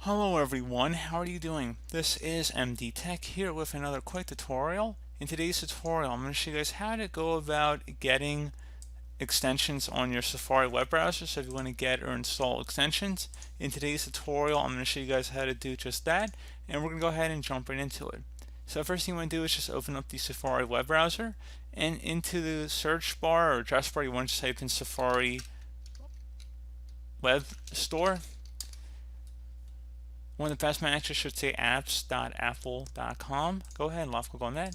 Hello everyone, how are you doing? This is MD Tech here with another quick tutorial. In today's tutorial, I'm going to show you guys how to go about getting extensions on your Safari web browser. So if you want to get or install extensions, in today's tutorial, I'm going to show you guys how to do just that, and we're going to go ahead and jump right into it. So first thing you want to do is just open up the Safari web browser, and into the search bar or address bar, you want to just type in Safari Web Store. One of the best matches should say apps.apple.com. Go ahead and left click on that.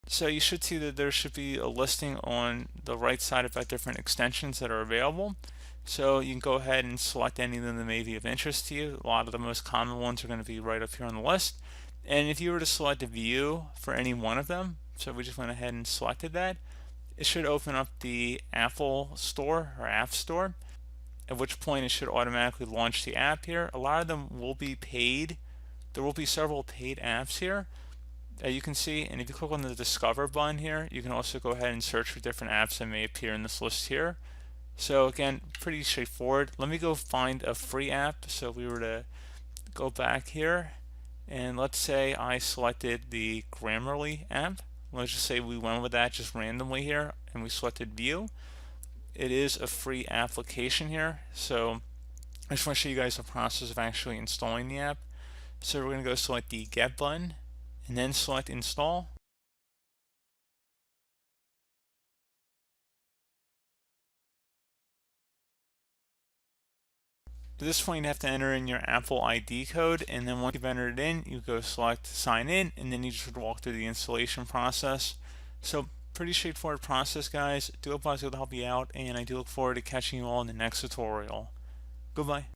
So you should see that there should be a listing on the right side about different extensions that are available. So you can go ahead and select any of them that may be of interest to you. A lot of the most common ones are going to be right up here on the list. And if you were to select a view for any one of them, so we just went ahead and selected that, it should open up the Apple Store or App Store, at which point it should automatically launch the app here. A lot of them will be paid. There will be several paid apps here that you can see, and if you click on the Discover button here, you can also go ahead and search for different apps that may appear in this list here. So again, pretty straightforward. Let me go find a free app. So if we were to go back here, and let's say I selected the Grammarly app. Let's just say we went with that just randomly here, and we selected View. It is a free application here, so I just want to show you guys the process of actually installing the app. So we're going to go select the Get button and then select Install. At this point, you have to enter in your Apple ID code, and then once you've entered it in, you go select Sign In, and then you just walk through the installation process. So pretty straightforward process, guys. Do hope I was able to help you out, and I do look forward to catching you all in the next tutorial. Goodbye.